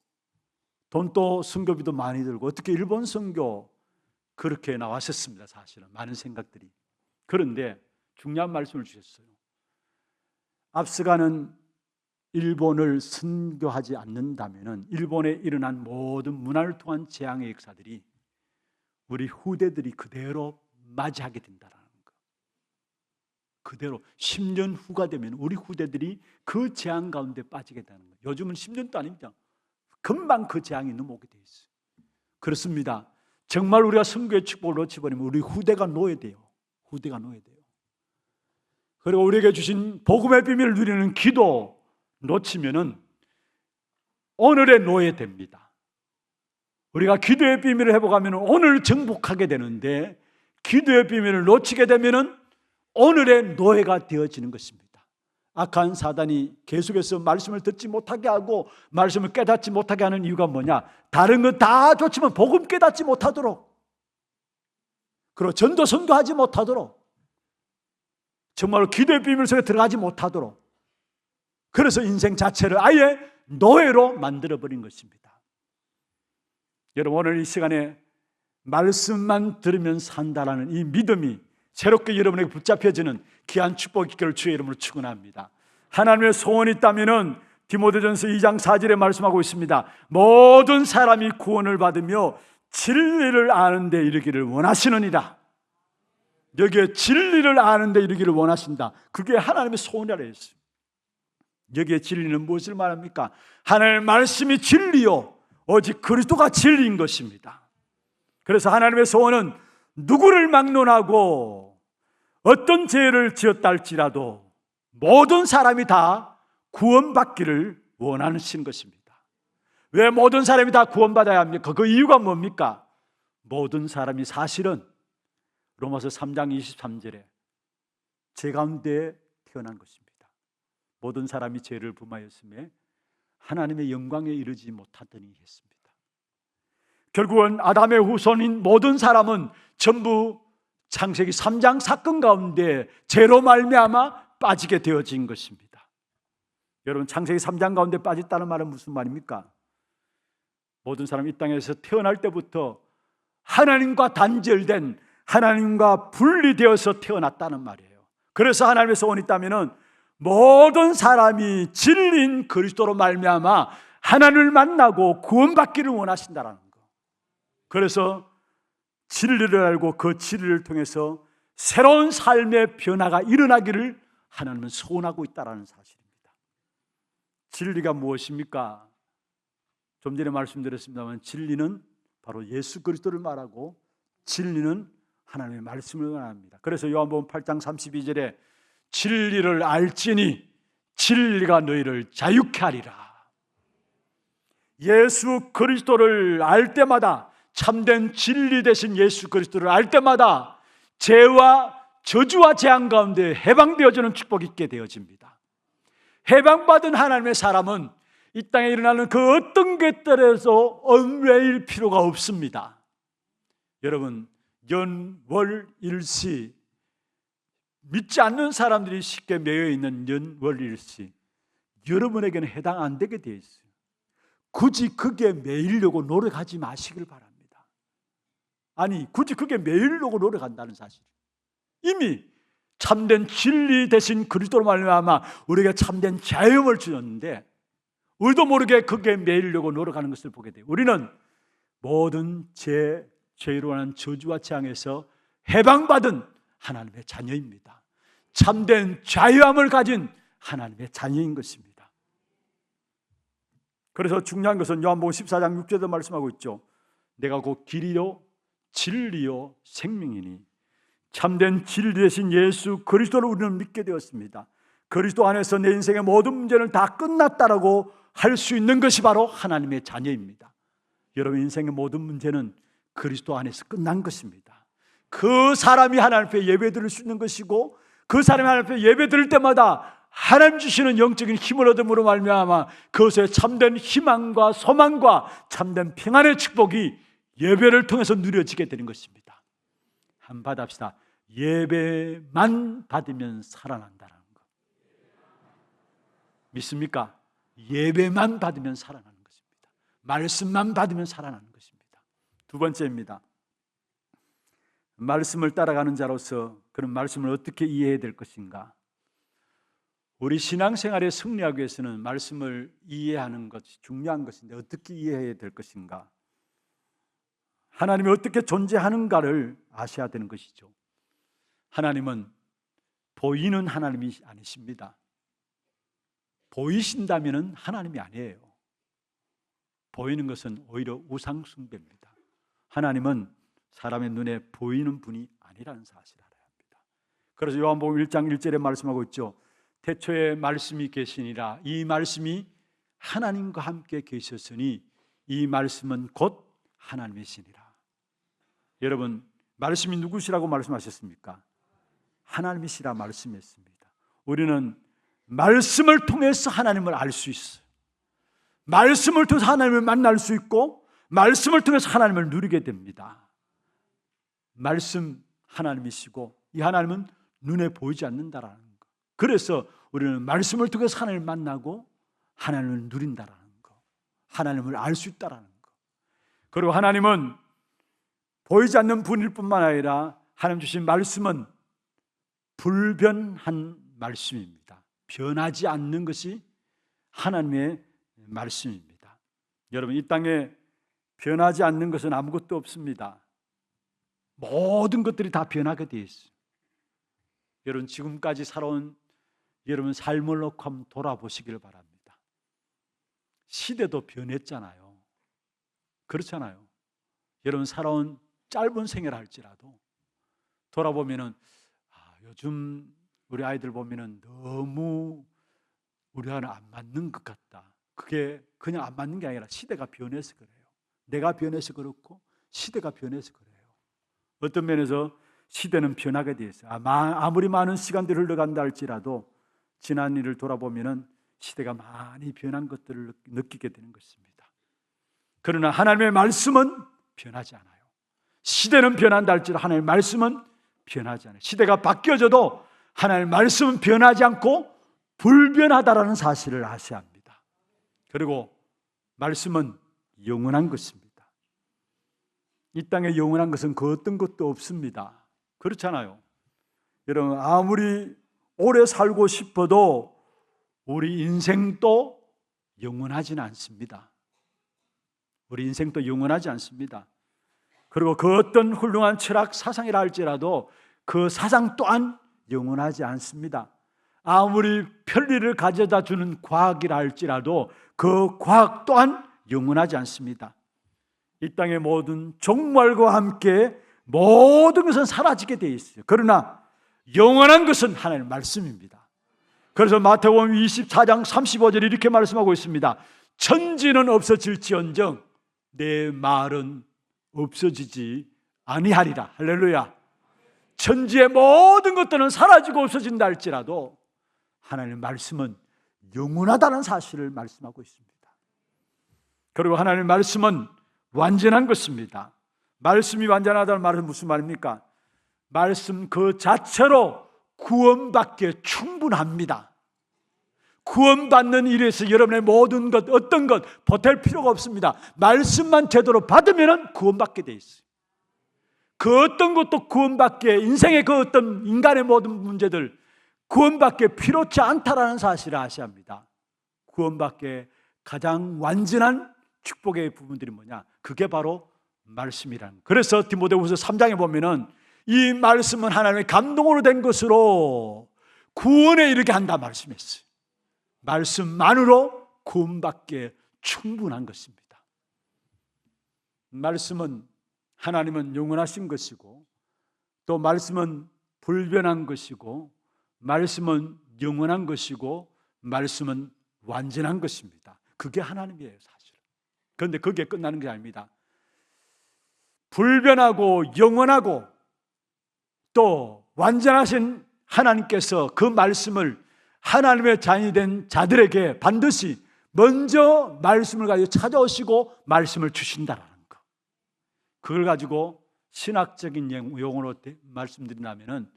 [SPEAKER 1] 돈도 선교비도 많이 들고 어떻게 일본 선교 그렇게 나왔었습니다. 사실은 많은 생각들이. 그런데 중요한 말씀을 주셨어요. 앞서가는 일본을 선교하지 않는다면 일본에 일어난 모든 문화를 통한 재앙의 역사들이 우리 후대들이 그대로 맞이하게 된다는 거. 그대로 10년 후가 되면 우리 후대들이 그 재앙 가운데 빠지게 되는 거예요. 요즘은 10년도 아닙니다. 금방 그 재앙이 넘어오게 돼 있어요. 그렇습니다. 정말 우리가 선교의 축복을 놓쳐버리면 우리 후대가 노예돼요. 후대가 노예돼요. 그리고 우리에게 주신 복음의 비밀을 누리는 기도 놓치면은 오늘의 노예됩니다. 우리가 기도의 비밀을 회복하면 오늘 정복하게 되는데 기도의 비밀을 놓치게 되면은 오늘의 노예가 되어지는 것입니다. 악한 사단이 계속해서 말씀을 듣지 못하게 하고 말씀을 깨닫지 못하게 하는 이유가 뭐냐? 다른 건 다 좋지만 복음 깨닫지 못하도록, 그리고 전도 선교하지 못하도록, 정말로 기도의 비밀 속에 들어가지 못하도록, 그래서 인생 자체를 아예 노예로 만들어버린 것입니다. 여러분, 오늘 이 시간에 말씀만 들으면 산다라는 이 믿음이 새롭게 여러분에게 붙잡혀지는 귀한 축복의 기회를 주의 이름으로 축원합니다. 하나님의 소원이 있다면 디모데전서 2장 4절에 말씀하고 있습니다. 모든 사람이 구원을 받으며 진리를 아는 데 이르기를 원하시느니라. 여기에 진리를 아는 데 이르기를 원하신다. 그게 하나님의 소원이라 했어요. 여기에 진리는 무엇을 말합니까? 하나님의 말씀이 진리요 오직 그리스도가 진리인 것입니다. 그래서 하나님의 소원은 누구를 막론하고 어떤 죄를 지었다 할지라도 모든 사람이 다 구원받기를 원하시는 것입니다. 왜 모든 사람이 다 구원받아야 합니까? 그 이유가 뭡니까? 모든 사람이 사실은 로마서 3장 23절에 죄 가운데 태어난 것입니다. 모든 사람이 죄를 범하였음에 하나님의 영광에 이르지 못하더니 했습니다. 결국은 아담의 후손인 모든 사람은 전부 창세기 3장 사건 가운데 죄로 말미암아 빠지게 되어진 것입니다. 여러분, 창세기 3장 가운데 빠졌다는 말은 무슨 말입니까? 모든 사람이 이 땅에서 태어날 때부터 하나님과 단절된, 하나님과 분리되어서 태어났다는 말이에요. 그래서 하나님의 소원이 있다면 모든 사람이 진리인 그리스도로 말미암아 하나님을 만나고 구원받기를 원하신다는 거. 그래서 진리를 알고 그 진리를 통해서 새로운 삶의 변화가 일어나기를 하나님은 소원하고 있다는 사실입니다. 진리가 무엇입니까? 좀 전에 말씀드렸습니다만 진리는 바로 예수 그리스도를 말하고 진리는 하나님의 말씀을 말합니다. 그래서 요한복음 8장 32절에 진리를 알지니 진리가 너희를 자유케 하리라. 예수 그리스도를 알 때마다, 참된 진리 되신 예수 그리스도를 알 때마다 죄와 저주와 재앙 가운데 해방되어지는 축복이 있게 되어집니다. 해방받은 하나님의 사람은 이 땅에 일어나는 그 어떤 것들에서 얽매일 필요가 없습니다. 여러분, 연, 월, 일시 믿지 않는 사람들이 쉽게 매여 있는 원리일시 여러분에게는 해당 안 되게 되어 있어요. 굳이 그게 매이려고 노력하지 마시길 바랍니다. 아니, 굳이 그게 매이려고 노력한다는 사실, 이미 참된 진리 대신 그리스도로 말미암아 우리에게 참된 자유를 주셨는데 우리도 모르게 그게 매이려고 노력하는 것을 보게 돼요. 우리는 모든 죄로 하는 저주와 재앙에서 해방받은 하나님의 자녀입니다. 참된 자유함을 가진 하나님의 자녀인 것입니다. 그래서 중요한 것은 요한복음 14장 6절에도 말씀하고 있죠. 내가 곧 길이요 진리요 생명이니 참된 진리 대신 예수 그리스도를 우리는 믿게 되었습니다. 그리스도 안에서 내 인생의 모든 문제는 다 끝났다라고 할 수 있는 것이 바로 하나님의 자녀입니다. 여러분 인생의 모든 문제는 그리스도 안에서 끝난 것입니다. 그 사람이 하나님 앞에 예배드릴 수 있는 것이고 그 사람이 하나님 앞에 예배드릴 때마다 하나님 주시는 영적인 힘을 얻음으로 말미암아 그것에 참된 희망과 소망과 참된 평안의 축복이 예배를 통해서 누려지게 되는 것입니다. 한번 받합시다. 예배만 받으면 살아난다는 것 믿습니까? 예배만 받으면 살아나는 것입니다. 말씀만 받으면 살아나는 것입니다. 두 번째입니다. 말씀을 따라가는 자로서 그런 말씀을 어떻게 이해해야 될 것인가? 우리 신앙생활에 승리하기 위해서는 말씀을 이해하는 것이 중요한 것인데 어떻게 이해해야 될 것인가? 하나님이 어떻게 존재하는가를 아셔야 되는 것이죠. 하나님은 보이는 하나님이 아니십니다. 보이신다면 하나님이 아니에요. 보이는 것은 오히려 우상 숭배입니다. 하나님은 사람의 눈에 보이는 분이 아니라는 사실을 알아야 합니다. 그래서 요한복음 1장 1절에 말씀하고 있죠. 태초에 말씀이 계시니라. 이 말씀이 하나님과 함께 계셨으니 이 말씀은 곧 하나님이시니라. 여러분, 말씀이 누구시라고 말씀하셨습니까? 하나님이시라 말씀했습니다. 우리는 말씀을 통해서 하나님을 알 수 있어요. 말씀을 통해서 하나님을 만날 수 있고 말씀을 통해서 하나님을 누리게 됩니다. 말씀 하나님이시고 이 하나님은 눈에 보이지 않는다라는 것. 그래서 우리는 말씀을 통해서 하나님을 만나고 하나님을 누린다라는 것, 하나님을 알 수 있다라는 것. 그리고 하나님은 보이지 않는 분일 뿐만 아니라 하나님 주신 말씀은 불변한 말씀입니다. 변하지 않는 것이 하나님의 말씀입니다. 여러분, 이 땅에 변하지 않는 것은 아무것도 없습니다. 모든 것들이 다 변하게 되어 있어요. 여러분, 지금까지 살아온 여러분 삶을 놓고 한번 돌아보시길 바랍니다. 시대도 변했잖아요. 그렇잖아요. 여러분 살아온 짧은 생애를 할지라도 돌아보면은 요즘 우리 아이들 보면은 너무 우리와는 안 맞는 것 같다. 그게 그냥 안 맞는 게 아니라 시대가 변해서 그래요. 내가 변해서 그렇고 시대가 변해서 그래요. 어떤 면에서 시대는 변하게 되어 있어요. 아무리 많은 시간들이 흘러간다 할지라도 지난 일을 돌아보면은 시대가 많이 변한 것들을 느끼게 되는 것입니다. 그러나 하나님의 말씀은 변하지 않아요. 시대는 변한다 할지라도 하나님의 말씀은 변하지 않아요. 시대가 바뀌어져도 하나님의 말씀은 변하지 않고 불변하다라는 사실을 아셔야 합니다. 그리고 말씀은 영원한 것입니다. 이 땅에 영원한 것은 그 어떤 것도 없습니다. 그렇잖아요. 여러분, 아무리 오래 살고 싶어도 우리 인생도 영원하지는 않습니다. 우리 인생도 영원하지 않습니다. 그리고 그 어떤 훌륭한 철학 사상이라 할지라도 그 사상 또한 영원하지 않습니다. 아무리 편리를 가져다 주는 과학이라 할지라도 그 과학 또한 영원하지 않습니다. 이 땅의 모든 종말과 함께 모든 것은 사라지게 되어 있어요. 그러나 영원한 것은 하나님의 말씀입니다. 그래서 마태복음 24장 35절에 이렇게 말씀하고 있습니다. 천지는 없어질지언정 내 말은 없어지지 아니하리라. 할렐루야. 천지의 모든 것들은 사라지고 없어진다 할지라도 하나님의 말씀은 영원하다는 사실을 말씀하고 있습니다. 그리고 하나님의 말씀은 완전한 것입니다. 말씀이 완전하다는 말은 무슨 말입니까? 말씀 그 자체로 구원받기에 충분합니다. 구원받는 일에서 여러분의 모든 것, 어떤 것 보탤 필요가 없습니다. 말씀만 제대로 받으면 구원받게 돼 있어요. 그 어떤 것도 구원받기에, 인생의 그 어떤 인간의 모든 문제들 구원받기에 필요치 않다라는 사실을 아셔야 합니다. 구원받기에 가장 완전한 축복의 부분들이 뭐냐? 그게 바로 말씀이라는 거예요. 그래서 디모데후서 3장에 보면은 이 말씀은 하나님의 감동으로 된 것으로 구원에 이르게 한다 말씀했어요. 말씀만으로 구원받기에 충분한 것입니다. 말씀은, 하나님은 영원하신 것이고, 또 말씀은 불변한 것이고, 말씀은 영원한 것이고, 말씀은 완전한 것입니다. 그게 하나님이에요, 사실. 그런데 그게 끝나는 게 아닙니다. 불변하고 영원하고 또 완전하신 하나님께서 그 말씀을 하나님의 자녀이 된 자들에게 반드시 먼저 말씀을 가지고 찾아오시고 말씀을 주신다라는 거. 그걸 가지고 신학적인 용어로 말씀드리자면은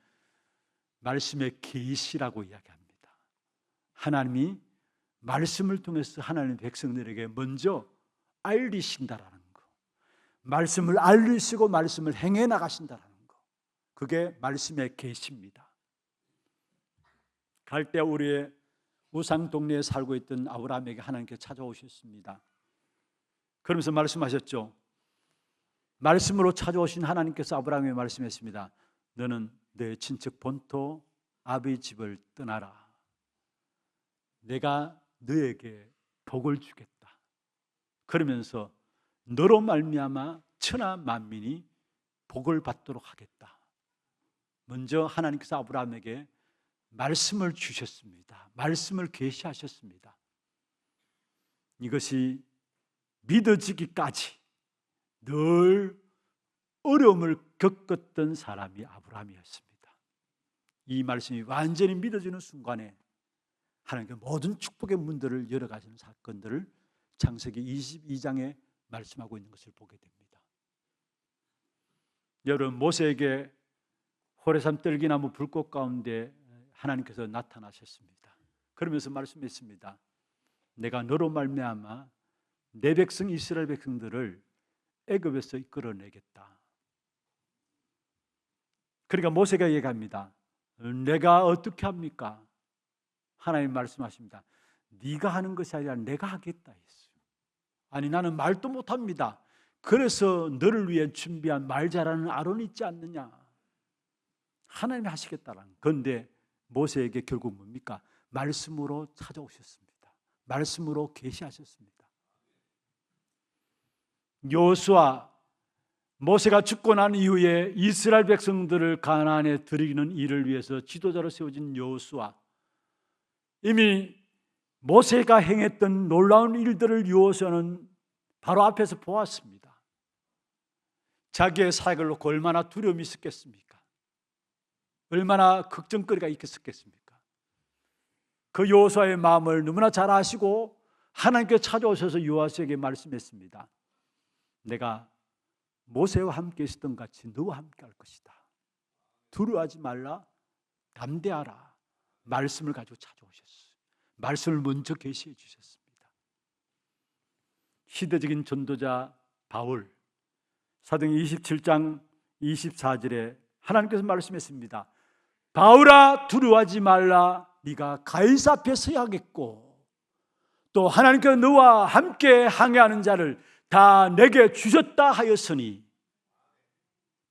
[SPEAKER 1] 말씀의 계시라고 이야기합니다. 하나님이 말씀을 통해서 하나님의 백성들에게 먼저 알리신다라는 거. 말씀을 알리시고 말씀을 행해 나가신다라는 거. 그게 말씀의 계시입니다. 갈대아 우리의 우상 동네에 살고 있던 아브라함에게 하나님께 찾아오셨습니다. 그러면서 말씀하셨죠. 말씀으로 찾아오신 하나님께서 아브라함에게 말씀했습니다. 너는 내 친척 본토 아비 집을 떠나라. 내가 너에게 복을 주겠다. 그러면서 너로 말미암아 천하 만민이 복을 받도록 하겠다. 먼저 하나님께서 아브라함에게 말씀을 주셨습니다. 말씀을 계시하셨습니다. 이것이 믿어지기까지 늘 어려움을 겪었던 사람이 아브라함이었습니다. 이 말씀이 완전히 믿어지는 순간에 하나님께 모든 축복의 문들을 열어가시는 사건들을 창세기 22장에 말씀하고 있는 것을 보게 됩니다. 여러분, 모세에게 호레산 떨기나무 불꽃 가운데 하나님께서 나타나셨습니다. 그러면서 말씀했습니다. 내가 너로 말미암아 내 백성 이스라엘 백성들을 애굽에서 이끌어내겠다. 그러니까 모세가 얘기합니다. 내가 어떻게 합니까? 하나님 말씀하십니다. 네가 하는 것이 아니라 내가 하겠다 했어요. 아니, 나는 말도 못합니다. 그래서 너를 위해 준비한 말 잘하는 아론이 있지 않느냐. 하나님이 하시겠다라는. 그런데 모세에게 결국 뭡니까? 말씀으로 찾아오셨습니다. 말씀으로 계시하셨습니다. 여호수아, 모세가 죽고 난 이후에 이스라엘 백성들을 가나안에 들이는 일을 위해서 지도자로 세워진 여호수아, 이미 모세가 행했던 놀라운 일들을 여호수아는 바로 앞에서 보았습니다. 자기의 사역을 놓고 얼마나 두려움이 있었겠습니까? 얼마나 걱정거리가 있었겠습니까? 그 여호수아의 마음을 너무나 잘 아시고 하나님께 찾아오셔서 여호수아에게 말씀했습니다. 내가 모세와 함께 있었던 같이 너와 함께 할 것이다. 두려워하지 말라, 담대하라. 말씀을 가지고 찾아오셨어요. 말씀을 먼저 계시해 주셨습니다. 시대적인 전도자 바울, 사도행 27장 24절에 하나님께서 말씀했습니다. 바울아, 두려워하지 말라. 네가 가이사 앞에 서야겠고 또 하나님께서 너와 함께 항해하는 자를 다 내게 주셨다 하였으니,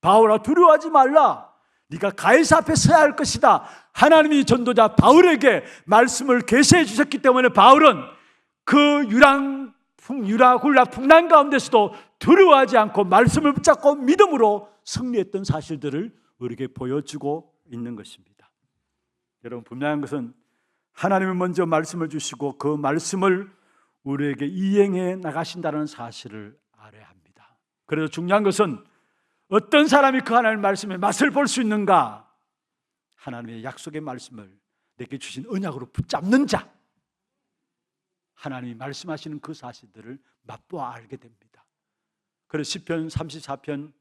[SPEAKER 1] 바울아 두려워하지 말라. 네가 가이사 앞에 서야 할 것이다. 하나님이 전도자 바울에게 말씀을 계시해 주셨기 때문에 바울은 그 유라굴라 풍랑 가운데서도 두려워하지 않고 말씀을 붙잡고 믿음으로 승리했던 사실들을 우리에게 보여주고 있는 것입니다. 여러분, 분명한 것은 하나님이 먼저 말씀을 주시고 그 말씀을 우리에게 이행해 나가신다는 사실을 알아야 합니다. 그래서 중요한 것은 어떤 사람이 그 하나님의 말씀에 맛을 볼 수 있는가? 하나님의 약속의 말씀을 내게 주신 언약으로 붙잡는 자, 하나님이 말씀하시는 그 사실들을 맛보아 알게 됩니다. 그래서 시편 34편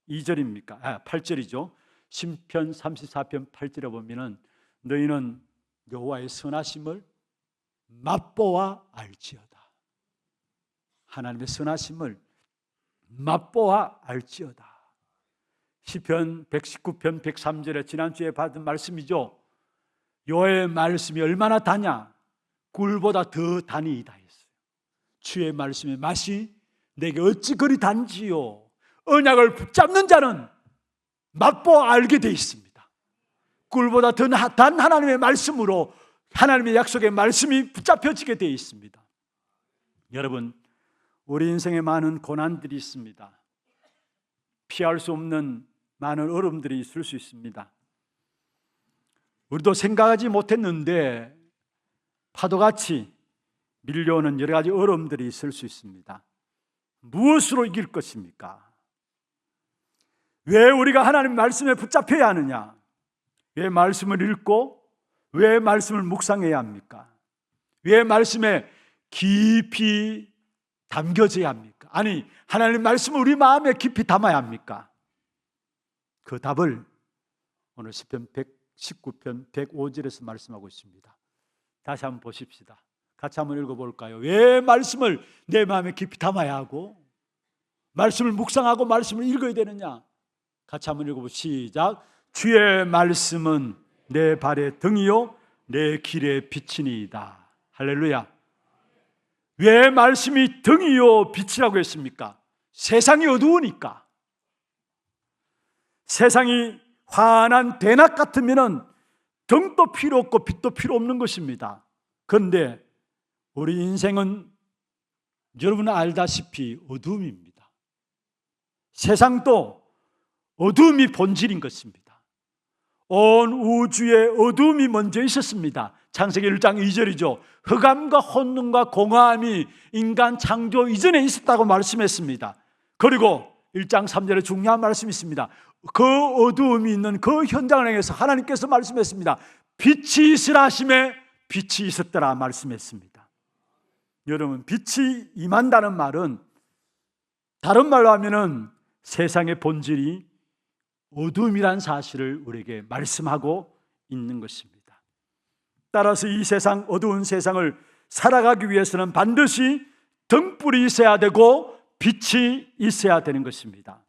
[SPEAKER 1] 2절입니까? 8절이죠. 시편 34편 8절에 보면은 너희는 여호와의 선하심을 맛보아 알지어다. 하나님의 선하심을 맛보아 알지어다. 시편 119편 103절에 지난주에 받은 말씀이죠. 여호와의 말씀이 얼마나 다냐, 꿀보다 더 다니이다 했어요. 주의 말씀의 맛이 내게 어찌 그리 단지요. 언약을 붙잡는 자는 맛보아 알게 돼 있습니다. 꿀보다 더 단 하나님의 말씀으로 하나님의 약속의 말씀이 붙잡혀지게 돼 있습니다. 여러분, 우리 인생에 많은 고난들이 있습니다. 피할 수 없는 많은 어려움들이 있을 수 있습니다. 우리도 생각하지 못했는데 파도같이 밀려오는 여러 가지 어려움들이 있을 수 있습니다. 무엇으로 이길 것입니까? 왜 우리가 하나님 말씀에 붙잡혀야 하느냐? 왜 말씀을 읽고 왜 말씀을 묵상해야 합니까? 왜 말씀에 깊이 담겨져야 합니까? 아니, 하나님 말씀을 우리 마음에 깊이 담아야 합니까? 그 답을 오늘 시편 119편 105절에서 말씀하고 있습니다. 다시 한번 보십시다. 같이 한번 읽어볼까요? 왜 말씀을 내 마음에 깊이 담아야 하고 말씀을 묵상하고 말씀을 읽어야 되느냐? 같이 한번 읽어보시죠. 시작. 주의 말씀은 내 발의 등이요 내 길의 빛이니이다. 할렐루야. 왜 말씀이 등이요 빛이라고 했습니까? 세상이 어두우니까. 세상이 환한 대낮 같으면 등도 필요 없고 빛도 필요 없는 것입니다. 그런데 우리 인생은 여러분 알다시피 어둠입니다. 세상도 어둠이 본질인 것입니다. 온 우주에 어둠이 먼저 있었습니다. 창세기 1장 2절이죠. 흑암과 혼돈과 공허함이 인간 창조 이전에 있었다고 말씀했습니다. 그리고 1장 3절에 중요한 말씀이 있습니다. 그 어두움이 있는 그 현장을 향해서 하나님께서 말씀했습니다. 빛이 있으라 하심에 빛이 있었더라 말씀했습니다. 여러분, 빛이 임한다는 말은 다른 말로 하면은 세상의 본질이 어둠이란 사실을 우리에게 말씀하고 있는 것입니다. 따라서 이 세상, 어두운 세상을 살아가기 위해서는 반드시 등불이 있어야 되고 빛이 있어야 되는 것입니다.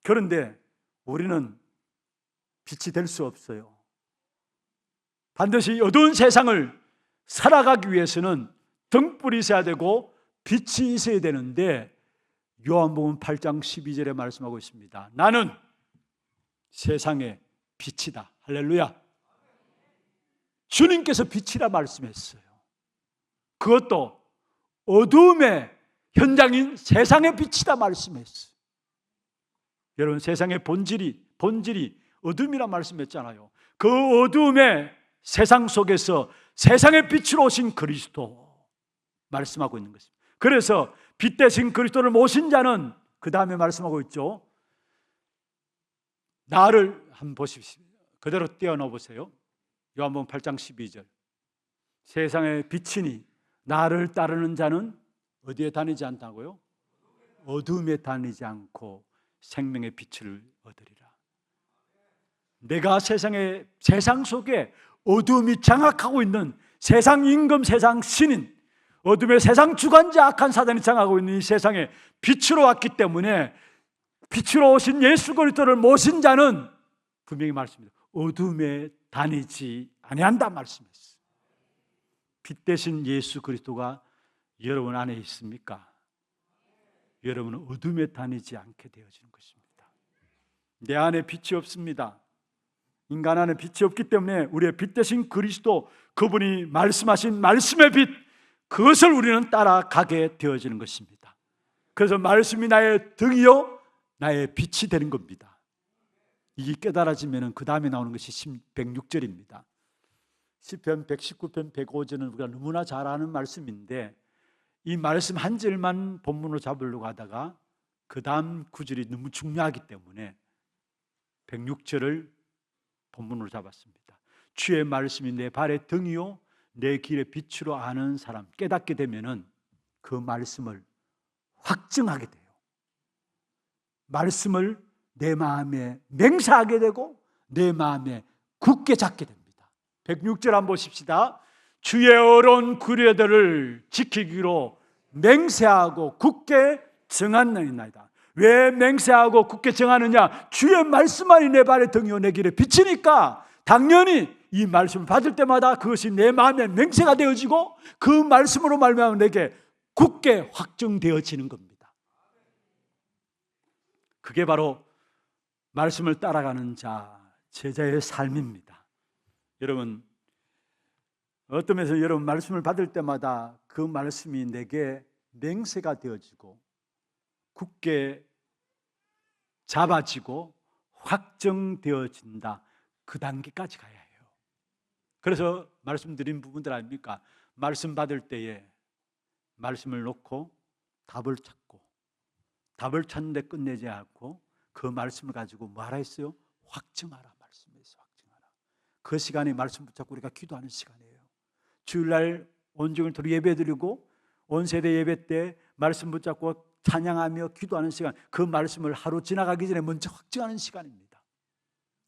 [SPEAKER 1] 그런데 우리는 빛이 될 수 없어요. 반드시 어두운 세상을 살아가기 위해서는 등불이 있어야 되고 빛이 있어야 되는데 요한복음 8장 12절에 말씀하고 있습니다. 나는 세상의 빛이다. 할렐루야. 주님께서 빛이라 말씀했어요. 그것도 어두움의 현장인 세상의 빛이다 말씀했어요. 여러분, 세상의 본질이 어둠이라 말씀했잖아요. 그 어두움의 세상 속에서 세상의 빛으로 오신 그리스도 말씀하고 있는 것입니다. 그래서 빛 대신 그리스도를 모신 자는 그 다음에 말씀하고 있죠. 나를 한번 보십시오. 그대로 떼어넣어 보세요. 요한복음 8장 12절. 세상의 빛이니 나를 따르는 자는 어디에 다니지 않다고요? 어둠에 다니지 않고 생명의 빛을 얻으리라. 내가 세상 속에 어둠이 장악하고 있는 세상 임금, 세상 신인, 어둠의 세상 주관자 악한 사단이 장악하고 있는 이 세상에 빛으로 왔기 때문에 빛으로 오신 예수 그리스도를 모신 자는 분명히 말씀합니다. 어둠에 다니지 아니한다 말씀했어요. 빛 대신 예수 그리스도가 여러분 안에 있습니까? 여러분은 어둠에 다니지 않게 되어지는 것입니다. 내 안에 빛이 없습니다. 인간 안에 빛이 없기 때문에 우리의 빛 대신 그리스도, 그분이 말씀하신 말씀의 빛, 그것을 우리는 따라가게 되어지는 것입니다. 그래서 말씀이 나의 등이요 나의 빛이 되는 겁니다. 이게 깨달아지면 그 다음에 나오는 것이 106절입니다. 시편 119편 105절은 우리가 너무나 잘 아는 말씀인데 이 말씀 한 절만 본문으로 잡으려고 하다가 그 다음 구절이 너무 중요하기 때문에 106절을 본문으로 잡았습니다. 주의 말씀이 내 발의 등이요 내 길의 빛으로 아는 사람, 깨닫게 되면은 그 말씀을 확증하게 돼요. 말씀을 내 마음에 맹세하게 되고 내 마음에 굳게 잡게 됩니다. 106절 한번 보십시다. 주의 어려운 규례들을 지키기로 맹세하고 굳게 정하느니이다. 왜 맹세하고 굳게 정하느냐? 주의 말씀만이 내 발의 등이요 내 길에 비치니까 당연히 이 말씀을 받을 때마다 그것이 내 마음에 맹세가 되어지고 그 말씀으로 말미암아 내게 굳게 확정되어지는 겁니다. 그게 바로 말씀을 따라가는 자, 제자의 삶입니다. 여러분, 어떤 면에서 여러분 말씀을 받을 때마다 그 말씀이 내게 맹세가 되어지고 굳게 잡아지고 확정되어진다. 그 단계까지 가야 해요. 그래서 말씀드린 부분들 아닙니까? 말씀 받을 때에 말씀을 놓고 답을 찾고 답을 찾는데 끝내지 않고 그 말씀을 가지고 뭐하라 했어요? 확증하라. 말씀에서 확증하라. 그 시간이 말씀 붙잡고 우리가 기도하는 시간이에요. 주일날 온종일 토록 예배드리고 온 세대 예배 때 말씀 붙잡고 찬양하며 기도하는 시간, 그 말씀을 하루 지나가기 전에 먼저 확증하는 시간입니다.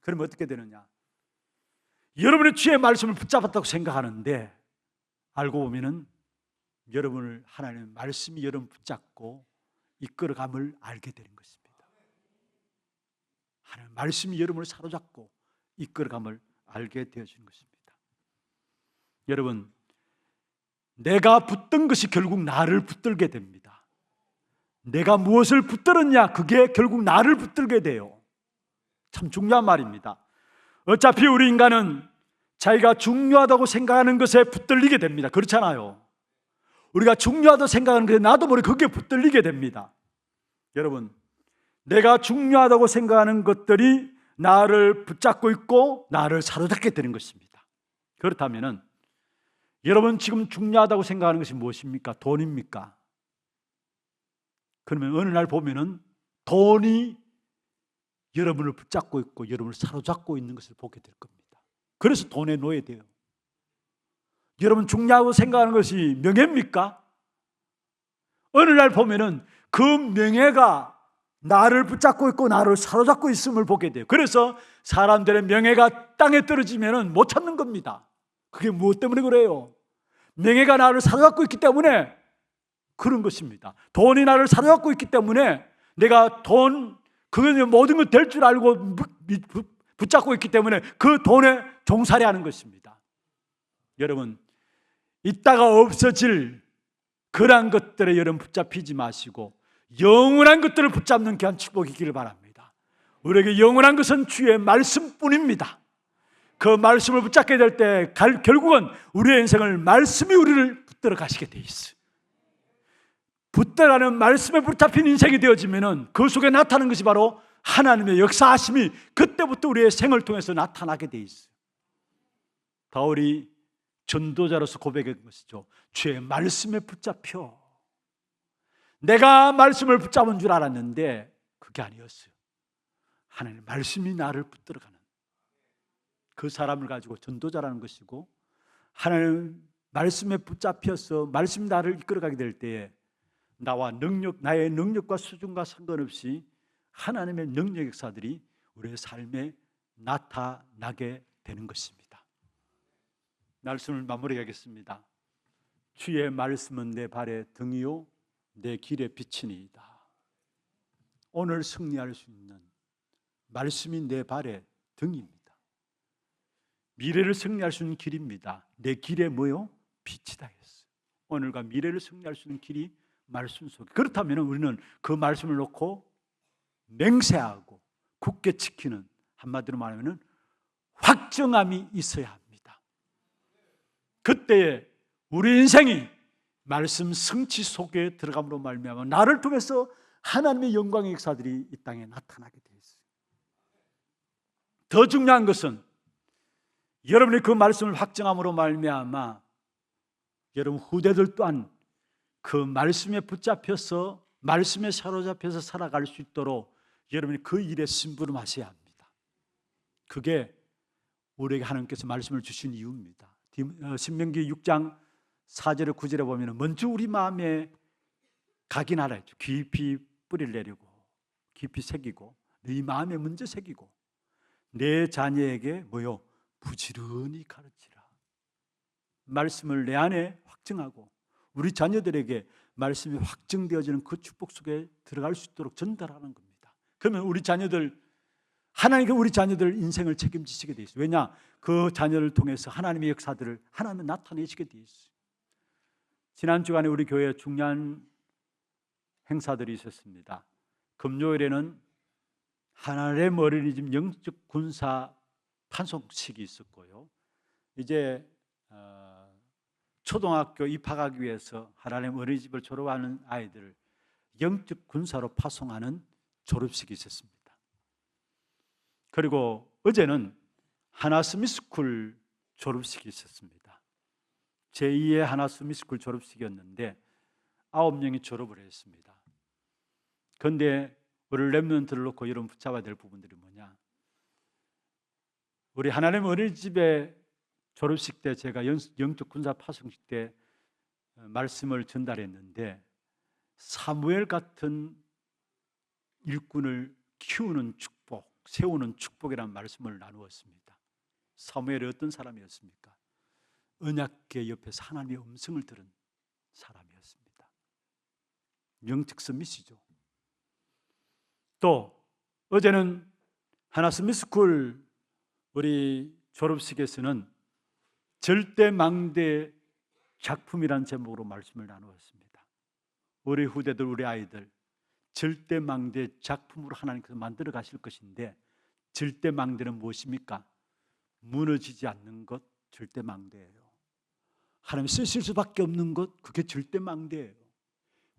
[SPEAKER 1] 그러면 어떻게 되느냐? 여러분의 주의 말씀을 붙잡았다고 생각하는데 알고 보면은 여러분을 하나님의 말씀이 여러분 붙잡고 이끌어감을 알게 되는 것입니다. 하나님의 말씀이 여러분을 사로잡고 이끌어감을 알게 되어지는 것입니다. 여러분, 내가 붙든 것이 결국 나를 붙들게 됩니다. 내가 무엇을 붙들었냐, 그게 결국 나를 붙들게 돼요. 참 중요한 말입니다. 어차피 우리 인간은 자기가 중요하다고 생각하는 것에 붙들리게 됩니다. 그렇잖아요. 우리가 중요하다고 생각하는 것에 나도 모르게 그게 붙들리게 됩니다. 여러분, 내가 중요하다고 생각하는 것들이 나를 붙잡고 있고 나를 사로잡게 되는 것입니다. 그렇다면 여러분 지금 중요하다고 생각하는 것이 무엇입니까? 돈입니까? 그러면 어느 날 보면은 돈이 여러분을 붙잡고 있고 여러분을 사로잡고 있는 것을 보게 될 겁니다. 그래서 돈에 놓여야 돼요. 여러분 중요하고 생각하는 것이 명예입니까? 어느 날 보면은 그 명예가 나를 붙잡고 있고 나를 사로잡고 있음을 보게 돼요. 그래서 사람들의 명예가 땅에 떨어지면은 못 찾는 겁니다. 그게 무엇 때문에 그래요? 명예가 나를 사로잡고 있기 때문에 그런 것입니다. 돈이 나를 사로잡고 있기 때문에 내가 그건 모든 것 될 줄 알고 붙잡고 있기 때문에 그 돈에 종살이 하는 것입니다. 여러분, 이따가 없어질 그러한 것들에 여러분 붙잡히지 마시고 영원한 것들을 붙잡는 귀한 축복이 있기를 바랍니다. 우리에게 영원한 것은 주의 말씀뿐입니다. 그 말씀을 붙잡게 될 때 결국은 우리의 인생을 말씀이 우리를 붙들어 가시게 돼 있어요. 붙들어가는 말씀에 붙잡힌 인생이 되어지면 그 속에 나타나는 것이 바로 하나님의 역사하심이 그때부터 우리의 생을 통해서 나타나게 돼 있어요. 바울이 전도자로서 고백한 것이죠. 주의 말씀에 붙잡혀. 내가 말씀을 붙잡은 줄 알았는데 그게 아니었어요. 하나님의 말씀이 나를 붙들어가는 그 사람을 가지고 전도자라는 것이고, 하나님 말씀에 붙잡혀서 말씀이 나를 이끌어가게 될 때에 나의 능력과 수준과 상관없이 하나님의 능력 역사들이 우리의 삶에 나타나게 되는 것입니다. 말씀을 마무리하겠습니다. 주의 말씀은 내 발의 등이요 내 길의 빛이니이다. 오늘 승리할 수 있는 말씀이 내 발의 등입니다. 미래를 승리할 수 있는 길입니다. 내 길에 뭐요? 빛이다 했어요. 오늘과 미래를 승리할 수 있는 길이 말씀 속에. 그렇다면 우리는 그 말씀을 놓고 맹세하고 굳게 지키는, 한마디로 말하면 확정함이 있어야 합니다. 그때에 우리 인생이 말씀 성취 속에 들어감으로 말미암아 나를 통해서 하나님의 영광의 역사들이 이 땅에 나타나게 되어 있어요. 더 중요한 것은 여러분이 그 말씀을 확정함으로 말미암아 여러분 후대들 또한 그 말씀에 붙잡혀서 말씀에 사로잡혀서 살아갈 수 있도록 여러분이 그 일에 심부름하셔야 합니다. 그게 우리에게 하나님께서 말씀을 주신 이유입니다. 신명기 6장 4절에 9절에 보면 먼저 우리 마음에 각인하라 했죠. 깊이 뿌리를 내리고 깊이 새기고 네 마음에 먼저 새기고 내 자녀에게 뭐요? 부지런히 가르치라. 말씀을 내 안에 확증하고 우리 자녀들에게 말씀이 확증되어지는 그 축복 속에 들어갈 수 있도록 전달하는 겁니다. 그러면 우리 자녀들, 하나님께 우리 자녀들 인생을 책임지시게 돼 있어요. 왜냐? 그 자녀를 통해서 하나님의 역사들을 하나님은 나타내시게 돼 있어요. 지난 주간에 우리 교회에 중요한 행사들이 있었습니다. 금요일에는 하나님 어린이집 영적 군사 파송식이 있었고요. 이제 초등학교 입학하기 위해서 하나님 어린이집을 졸업하는 아이들을 영적 군사로 파송하는 졸업식이 있었습니다. 그리고 어제는 하나스미스쿨 졸업식이 있었습니다. 제2의 하나스미스쿨 졸업식이었는데 9명이 졸업을 했습니다. 그런데 우리 렘넌트를 놓고 이런 붙잡아야 될 부분들이 뭐냐? 우리 하나님 어린이집의 졸업식 때 제가 영적 군사 파송식 때 말씀을 전달했는데 사무엘 같은 일꾼을 키우는 축복, 세우는 축복이라는 말씀을 나누었습니다. 사무엘이 어떤 사람이었습니까? 언약궤 옆에서 하나님의 음성을 들은 사람이었습니다. 영적 서밋이죠. 또 어제는 하나스미스쿨 우리 졸업식에서는 절대망대 작품이라는 제목으로 말씀을 나누었습니다. 우리 후대들, 우리 아이들 절대망대 작품으로 하나님께서 만들어 가실 것인데, 절대망대는 무엇입니까? 무너지지 않는 것, 절대망대예요. 하나님 쓰실 수밖에 없는 것, 그게 절대망대예요.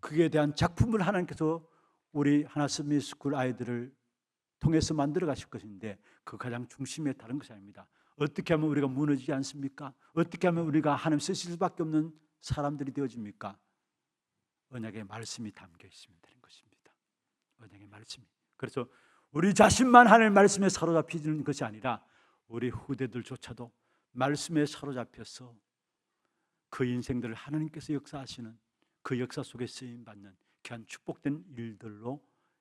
[SPEAKER 1] 그에 대한 작품을 하나님께서 우리 하나스미스쿨 아이들을 통해서 만들어 가실 것인데, 그 가장 중심에 다른 것이 아닙니다. 어떻게 하면 우리가 무너지지 않습니까? 어떻게 하면 우리가 하나님 쓰실 수밖에 없는 사람들이 되어집니까? 언약의 말씀이 담겨 있으면 되는 것입니다. 언약의 말씀이. 그래서 우리 자신만 하나님의 말씀에 사로잡히는 것이 아니라 우리 후대들조차도 말씀에 사로잡혀서 그 인생들을 하나님께서 역사하시는 그 역사 속에 쓰임받는 귀한 축복된 일들로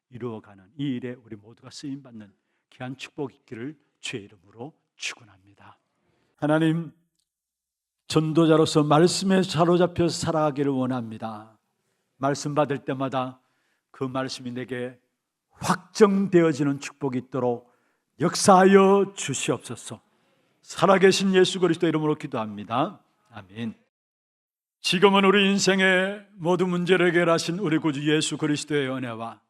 [SPEAKER 1] 이루어가는 이 일에 우리 모두가 쓰임받는 귀한 축복이 있기를 주의 이름으로 축원합니다. 하나님, 전도자로서 말씀에 사로잡혀 살아가기를 원합니다. 말씀 받을 때마다 그 말씀이 내게 확정되어지는 축복이 있도록 역사하여 주시옵소서. 살아계신 예수 그리스도 이름으로 기도합니다. 아멘. 지금은 우리 인생의 모든 문제를 해결하신 우리 구주 예수 그리스도의 은혜와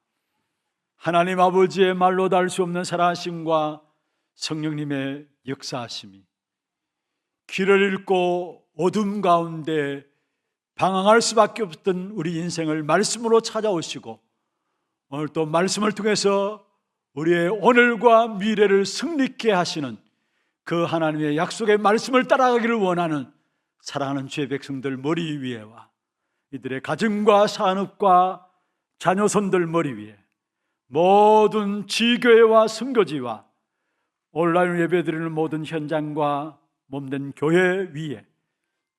[SPEAKER 1] 하나님 아버지의 말로 닿을 수 없는 살아하심과 성령님의 역사하심이 길을 잃고 어둠 가운데 방황할 수밖에 없던 우리 인생을 말씀으로 찾아오시고, 오늘 또 말씀을 통해서 우리의 오늘과 미래를 승리케 하시는 그 하나님의 약속의 말씀을 따라가기를 원하는 사랑하는 주의 백성들 머리 위에와 이들의 가정과 산업과 자녀손들 머리 위에, 모든 지교회와 선교지와 온라인 예배드리는 모든 현장과 몸된 교회 위에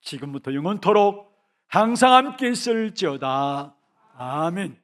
[SPEAKER 1] 지금부터 영원토록 항상 함께 있을지어다. 아멘.